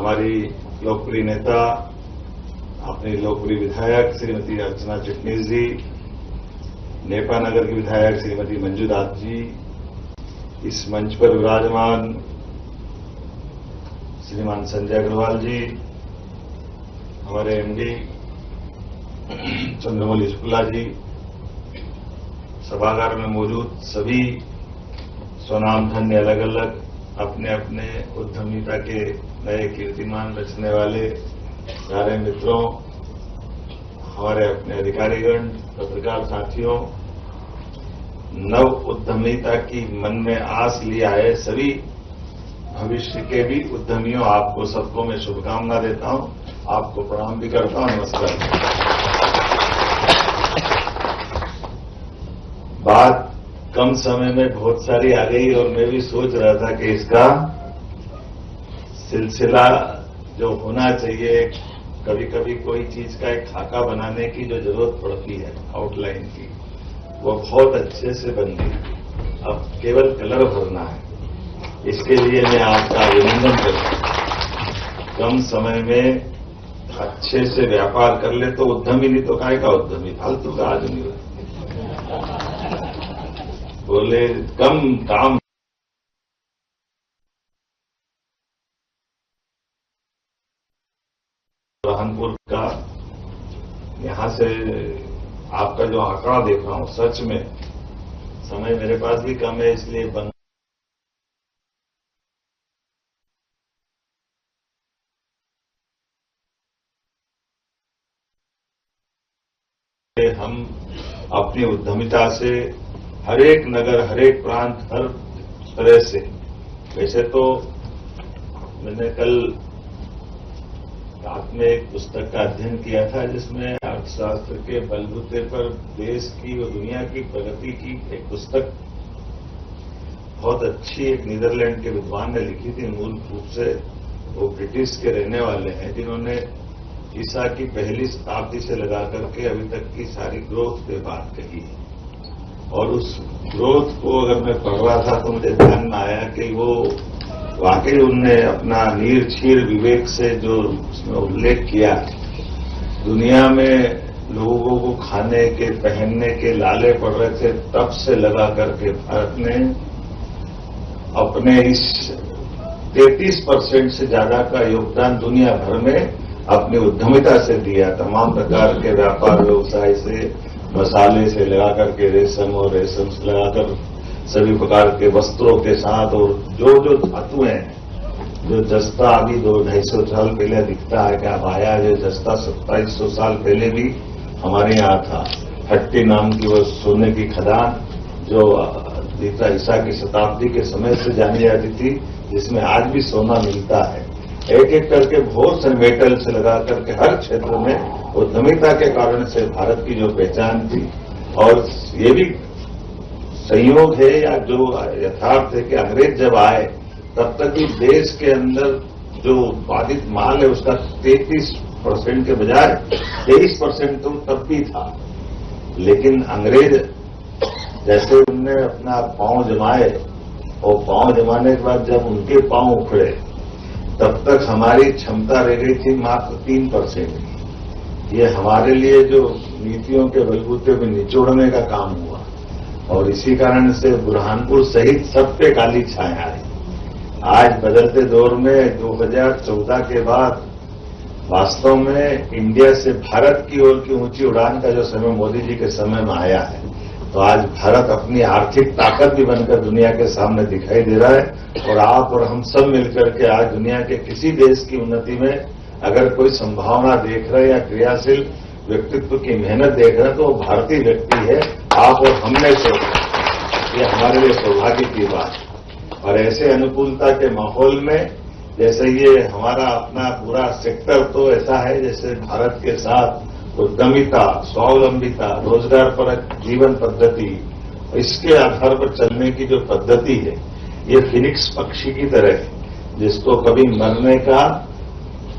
हमारी लोकप्रिय नेता, अपनी लोकप्रिय विधायक श्रीमती अर्चना चिटनीस जी, नेपा नगर की विधायक श्रीमती मंजू दास जी, इस मंच पर विराजमान श्रीमान संजय अग्रवाल जी, हमारे एमडी चंद्रमौली शुक्ला जी, सभागार में मौजूद सभी स्वनाम धन्य अलग अलग अपने अपने उद्यमिता के नए कीर्तिमान रचने वाले सारे मित्रों, हमारे अपने अधिकारीगण, पत्रकार साथियों, नव उद्यमिता की मन में आस लिए आए सभी भविष्य के भी उद्यमियों, आपको सबको मैं शुभकामना देता हूं, आपको प्रणाम भी करता हूं। नमस्कार। बात कम समय में बहुत सारी आ गई और मैं भी सोच रहा था कि इसका सिलसिला जो होना चाहिए, कभी कभी कोई चीज का एक खाका बनाने की जो जरूरत पड़ती है आउटलाइन की, वो बहुत अच्छे से बन गई। अब केवल कलर भरना है। इसके लिए मैं आपका अभिनंदन करता हूं। कम समय में अच्छे से व्यापार कर ले तो उद्यमी, नहीं तो काय का उद्यमी, फालतू का आदमी हो। बोले कम काम बुरहानपुर का, यहां से आपका जो आंकड़ा देख रहा हूं, सच में समय मेरे पास भी कम है, इसलिए हम अपनी उद्यमिता से हर एक नगर, हर एक प्रांत, हर तरह से, वैसे तो मैंने कल रात में एक पुस्तक का अध्ययन किया था जिसमें अर्थशास्त्र के बलबूते पर देश की और दुनिया की प्रगति की एक पुस्तक बहुत अच्छी एक नीदरलैंड के विद्वान ने लिखी थी। मूल रूप से वो ब्रिटिश के रहने वाले हैं, जिन्होंने ईसा की पहली शताब्दी से लगा करके अभी तक की सारी ग्रोथ पे बात कही है। और उस ग्रोथ को अगर मैं पढ़ रहा था तो मुझे ध्यान में आया कि वो वाकई उनने अपना नीर छीर विवेक से जो उसमें उल्लेख किया, दुनिया में लोगों को खाने के, पहनने के लाले पड़ रहे थे, तब से लगा करके भारत ने अपने इस 33% से ज्यादा का योगदान दुनिया भर में अपनी उद्यमिता से दिया। तमाम प्रकार के व्यापार व्यवसाय से, मसाले से लगाकर के रेशम और रेशम से लगाकर सभी प्रकार के वस्त्रों के साथ, और जो जो धातु हैं, जो जस्ता अभी 200-250 साल पहले दिखता है कि अब आया, जो जस्ता 2700 साल पहले भी हमारे यहाँ था। हट्टी नाम की वो सोने की खदान जो ईसा की शताब्दी के समय से जानी जाती थी, जिसमें आज भी सोना मिलता है। एक एक करके बहुत से मेटल से लगा करके हर क्षेत्र में उद्यमिता के कारण से भारत की जो पहचान थी, और ये भी संयोग है या जो यथार्थ है कि अंग्रेज जब आए तब तक भी देश के अंदर जो उत्पादित माल है उसका 33% के बजाय 23% तो तब भी था। लेकिन अंग्रेज जैसे उनने अपना पांव जमाए, और पांव जमाने के बाद जब उनके पांव उखड़े, तब तक हमारी क्षमता रह गई थी मात्र 3%। ये हमारे लिए जो नीतियों के बलबूते में निचोड़ने का काम हुआ, और इसी कारण से बुरहानपुर सहित सब पे काली छाया आई। आज बदलते दौर में 2014 के बाद वास्तव में इंडिया से भारत की ओर की ऊंची उड़ान का जो समय मोदी जी के समय में आया है, तो आज भारत अपनी आर्थिक ताकत भी बनकर दुनिया के सामने दिखाई दे रहा है। और आप और हम सब मिलकर के आज दुनिया के किसी देश की उन्नति में अगर कोई संभावना देख रहे हैं या क्रियाशील व्यक्तित्व की मेहनत देख रहे हैं, तो वो भारतीय व्यक्ति है, आप और हमने से। ये हमारे लिए सौभाग्य की बात। और ऐसे अनुकूलता के माहौल में, जैसे ये हमारा अपना पूरा सेक्टर तो ऐसा है जैसे भारत के साथ उद्यमिता, स्वावलंबिता, रोजगार पर जीवन पद्धति, इसके आधार पर चलने की जो पद्धति है, ये फिनिक्स पक्षी की तरह है, जिसको कभी मरने का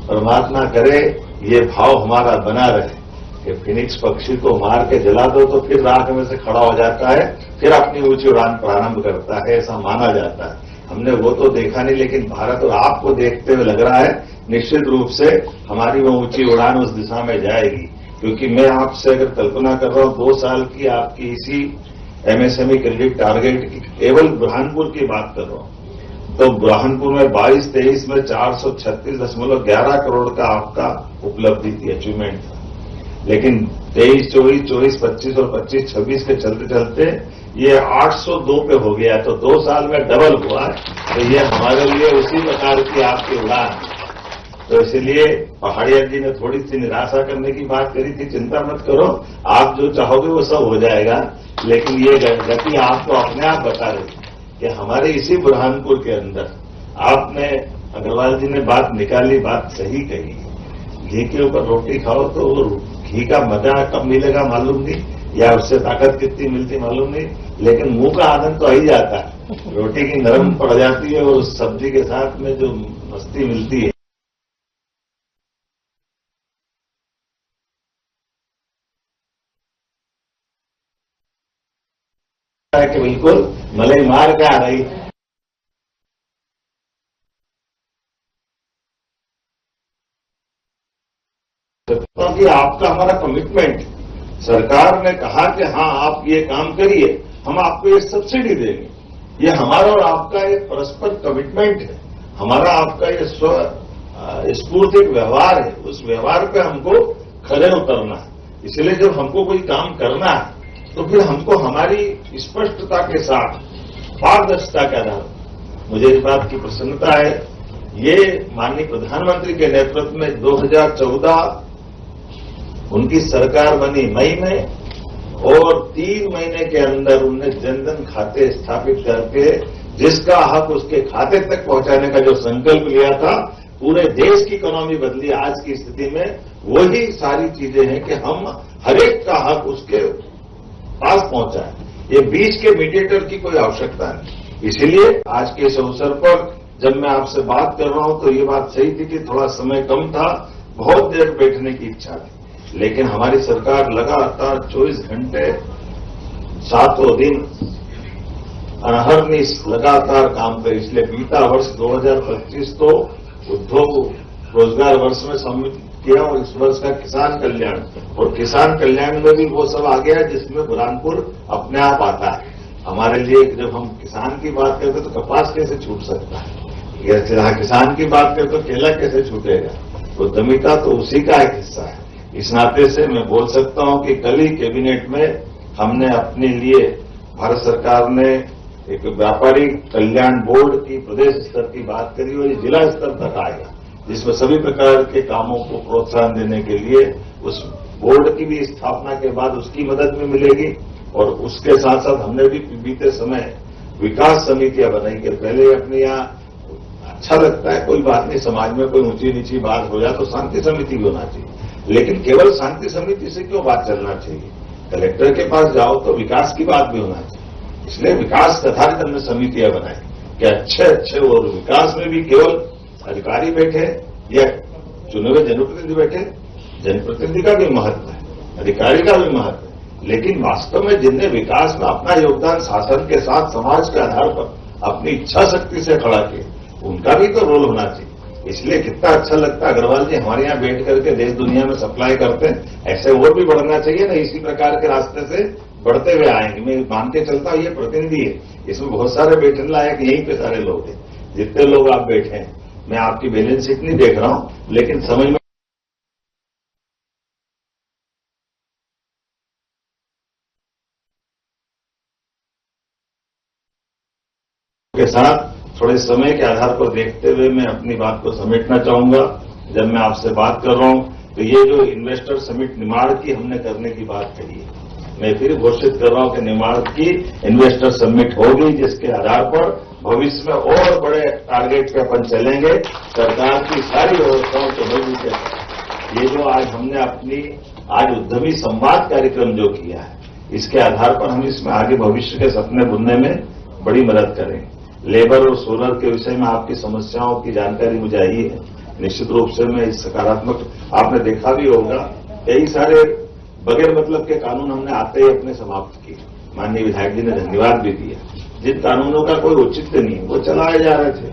परमात्मा करे ये भाव हमारा बना रहे कि फिनिक्स पक्षी को मार के जला दो तो फिर राख में से खड़ा हो जाता है, फिर अपनी ऊंची उड़ान प्रारंभ करता है, ऐसा माना जाता है। हमने वो तो देखा नहीं, लेकिन भारत और आपको देखते हुए लग रहा है निश्चित रूप से हमारी वो ऊंची उड़ान उस दिशा में जाएगी। क्योंकि मैं आपसे अगर कल्पना कर रहा हूं 2 साल की आपकी इसी एमएसएमई क्रेडिट टारगेट की केवल बुरहानपुर की बात कर रहा हूं, तो बुरहानपुर में 22-23 में 436.11 करोड़ का आपका उपलब्धि थी, अचीवमेंट था। लेकिन 23-24, 24-25 और 25-26 के चलते चलते ये 802 पे हो गया, तो 2 साल में डबल हुआ। तो ये हमारे लिए उसी प्रकार की आपकी उड़ान। तो इसलिए पहाड़िया जी ने थोड़ी सी निराशा करने की बात करी थी, चिंता मत करो, आप जो चाहोगे वो सब हो जाएगा। लेकिन ये गति आपको अपने आप बता रही कि हमारे इसी बुरहानपुर के अंदर आपने, अग्रवाल जी ने बात निकाली, बात सही कही। घी के ऊपर रोटी खाओ तो वो घी का मजा कब मिलेगा मालूम नहीं, या उससे ताकत कितनी मिलती मालूम नहीं, लेकिन मुंह का आनंद तो आ ही जाता है। रोटी की नरम पड़ जाती है और उस सब्जी के साथ में जो मस्ती मिलती है, कि बिल्कुल मलाई मार के आ रही। क्योंकि आपका हमारा कमिटमेंट, सरकार ने कहा कि हाँ आप ये काम करिए, हम आपको ये सब्सिडी देंगे। ये हमारा और आपका एक परस्पर कमिटमेंट है, हमारा आपका ये स्फूर्तिक व्यवहार है। उस व्यवहार पे हमको खरे उतरना है। इसलिए जब हमको कोई काम करना है तो फिर हमको हमारी स्पष्टता के साथ, पारदर्शिता के आधार, मुझे इस बात की प्रसन्नता है, ये माननीय प्रधानमंत्री के नेतृत्व में 2014 उनकी सरकार बनी मई में, और 3 महीने के अंदर उनने जनधन खाते स्थापित करके जिसका हक उसके खाते तक पहुंचाने का जो संकल्प लिया था, पूरे देश की इकोनॉमी बदली। आज की स्थिति में वही सारी चीजें हैं कि हम हरेक का हक उसके पास पहुंचाए। ये बीच के मीडिएटर की कोई आवश्यकता नहीं। इसीलिए आज के इस अवसर पर जब मैं आपसे बात कर रहा हूं तो ये बात सही थी कि थोड़ा समय कम था, बहुत देर बैठने की इच्छा थी, लेकिन हमारी सरकार लगातार 24 घंटे 7 दिन अहर्निश लगातार काम करे। इसलिए बीता वर्ष 2025 तो उद्योग रोजगार वर्ष में सम्मिलित किया, और इस वर्ष का किसान कल्याण, और किसान कल्याण में भी वो सब आ गया जिसमें बुरहानपुर अपने आप आता है। हमारे लिए जब हम किसान की बात करते तो कपास कैसे छूट सकता है, जहां किसान की बात करते तो केला कैसे छूटेगा। तो उद्यमिता तो उसी का एक हिस्सा है। इस नाते से मैं बोल सकता हूं कि कल ही कैबिनेट में हमने अपने लिए, भारत सरकार ने एक व्यापारी कल्याण बोर्ड की प्रदेश स्तर की बात करी, और ये जिला स्तर तक आएगा, जिसमें सभी प्रकार के कामों को प्रोत्साहन देने के लिए उस बोर्ड की भी स्थापना के बाद उसकी मदद में मिलेगी। और उसके साथ साथ हमने भी बीते समय विकास समितियां बनाई कि पहले अपने यहाँ अच्छा लगता है, कोई बात नहीं, समाज में कोई ऊंची नीची बात हो जाए तो शांति समिति भी होना चाहिए, लेकिन केवल शांति समिति से क्यों बात चलना चाहिए। कलेक्टर के पास जाओ तो विकास की बात भी होना चाहिए। इसलिए विकास आधारित हमने समितियां बनाई कि अच्छे और विकास में भी केवल अधिकारी बैठे या चुने हुए जनप्रतिनिधि बैठे। जनप्रतिनिधि का भी महत्व है, अधिकारी का भी महत्व है, लेकिन वास्तव में जिनने विकास में अपना योगदान शासन के साथ समाज के आधार पर अपनी इच्छा शक्ति से खड़ा किया, उनका भी तो रोल होना चाहिए। इसलिए कितना अच्छा लगता है अग्रवाल जी हमारे यहाँ बैठ करके देश दुनिया में सप्लाई करते हैं। ऐसे और भी बढ़ना चाहिए ना, इसी प्रकार के रास्ते से बढ़ते हुए आएंगे। मैं मान के चलता हूं ये प्रतिनिधि है, इसमें बहुत सारे बैठने लायक यहीं पे सारे लोग हैं, जितने लोग आप बैठे हैं। मैं आपकी बैलेंस शीट नहीं देख रहा हूं, लेकिन समझ में के साथ थोड़े समय के आधार पर देखते हुए मैं अपनी बात को समेटना चाहूंगा। जब मैं आपसे बात कर रहा हूं तो ये जो इन्वेस्टर समिट निमाड़ की हमने करने की बात कही है, मैं फिर घोषित कर रहा हूं कि निमाड़ की इन्वेस्टर समिट होगी, जिसके आधार पर भविष्य में और बड़े टारगेट पे अपन चलेंगे। सरकार की सारी व्यवस्थाओं को मजबूत है। ये जो आज हमने अपनी उद्यमी संवाद कार्यक्रम जो किया है, इसके आधार पर हम इसमें आगे भविष्य के सपने बुनने में बड़ी मदद करेंगे। लेबर और सोलर के विषय में आपकी समस्याओं की जानकारी मुझे आई है, निश्चित रूप से मैं इस सकारात्मक, आपने देखा भी होगा कई सारे बगैर मतलब के कानून हमने आते ही अपने समाप्त किए। माननीय विधायक जी ने धन्यवाद भी दिया। जिन कानूनों का कोई औचित्य नहीं वो चलाए जा रहे थे,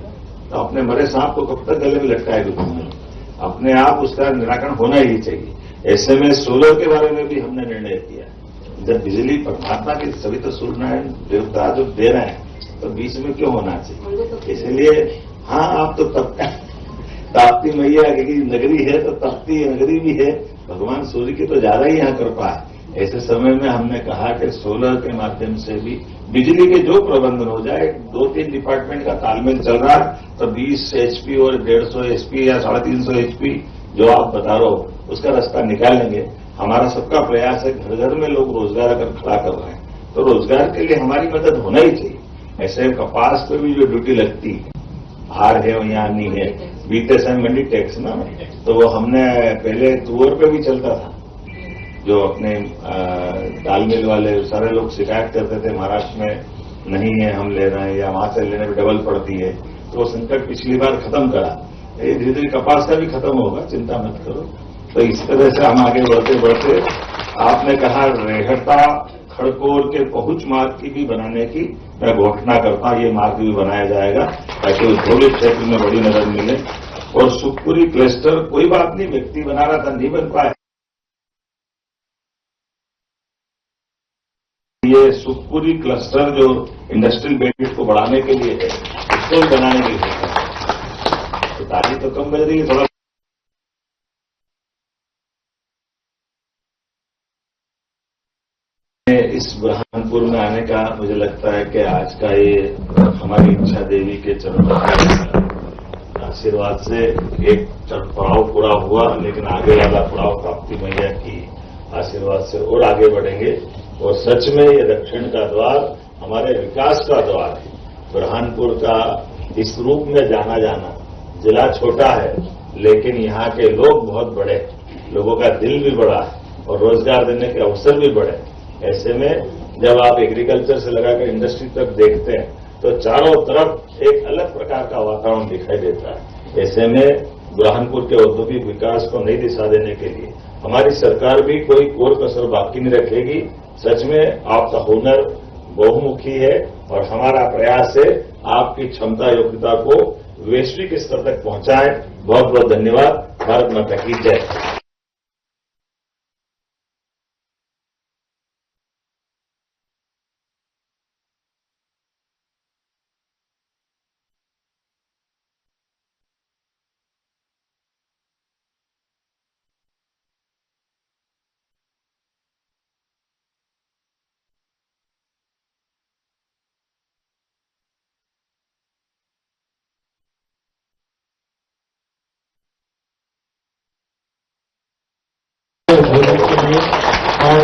तो अपने मरे सांप को कब तक गले में लटकाएगी। अपने आप उसका निराकरण होना ही चाहिए। ऐसे में सोलर के बारे में भी हमने निर्णय किया। जब बिजली परमात्मा की सभी तो सूर्य नारायण देवता जो दे रहे हैं तो बीच में क्यों होना चाहिए। इसलिए हाँ, आप तो ताप्ती मैया की नगरी है तो तपती नगरी भी है, भगवान सूर्य की तो ज्यादा ही यहाँ कृपा है। ऐसे समय में हमने कहा कि सोलर के माध्यम से भी बिजली के जो प्रबंधन हो जाए, 2-3 डिपार्टमेंट का तालमेल चल रहा है तो 20 एचपी और 150 एचपी या 350 एचपी जो आप बता रहे हो उसका रास्ता निकालेंगे। हमारा सबका प्रयास है, घर घर में लोग रोजगार अगर खड़ा कर रहे हैं तो रोजगार के लिए हमारी मदद होना ही चाहिए। ऐसे कपास पर भी जो ड्यूटी लगती है, हार है यहाँ नहीं है, बीते समय मंडी टैक्स ना, तो वो हमने पहले तुअर पे भी चलता था। जो अपने दाल मिल वाले सारे लोग शिकायत करते थे महाराष्ट्र में नहीं है, हम ले रहे हैं या वहां से लेने में डबल पड़ती है, तो वो संकट पिछली बार खत्म करा। ये धीरे धीरे कपास का भी खत्म होगा, चिंता मत करो। तो इस तरह से हम आगे बढ़ते बढ़ते, आपने कहा रेहता खड़कोर के पहुंच मार्ग की भी बनाने की मैं घोषणा करता हूं। ये मार्ग भी बनाया जाएगा ताकि औद्योगिक क्षेत्र में बड़ी मदद मिले। और सुखपुरी क्लस्टर कोई बात नहीं, व्यक्ति बना रहा था, नहीं बन पाया। ये सुखपुरी क्लस्टर जो इंडस्ट्रियल बेनिफिट को बढ़ाने के लिए है, उसको भी बनाने के लिए तो ताली तो कम बज रही है थोड़ा। इस बुरहानपुर में आने का मुझे लगता है कि आज का ये हमारी इच्छा देवी के चरणों के आशीर्वाद से एक पड़ाव पूरा हुआ, लेकिन आगे वाला पड़ाव प्राप्ति मैया की आशीर्वाद से और आगे बढ़ेंगे। और सच में ये दक्षिण का द्वार हमारे विकास का द्वार है। बुरहानपुर का इस रूप में जाना जाना, जिला छोटा है लेकिन यहाँ के लोग बहुत बड़े, लोगों का दिल भी बड़ा है और रोजगार देने के अवसर भी बड़े। ऐसे में जब आप एग्रीकल्चर से लगाकर इंडस्ट्री तक देखते हैं तो चारों तरफ एक अलग प्रकार का वातावरण दिखाई देता है। ऐसे में बुरहानपुर के औद्योगिक विकास को नई दिशा देने के लिए हमारी सरकार भी कोई कोर कसर बाकी नहीं रखेगी। सच में आपका हुनर बहुमुखी है और हमारा प्रयास है आपकी क्षमता योग्यता को वैश्विक स्तर तक पहुंचाएं। बहुत बहुत धन्यवाद। भारत माता की जय। के लिए और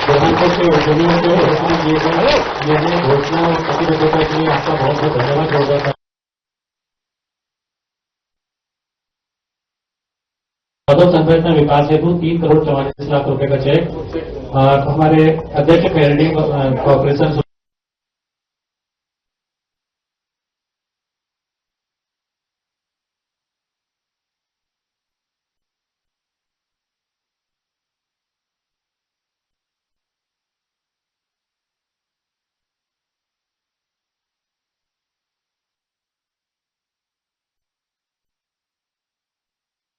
बुरहानपुर के उद्यमियों को रोशनी किए गए निर्णय घोषणा और प्रतिबद्धता के लिए आपका बहुत बहुत धन्यवाद होगा। अधोसंरचना विकास हेतु 3 करोड़ 44 लाख रुपए का चेक हमारे अध्यक्ष पेरेंटिंग कॉर्पोरेशन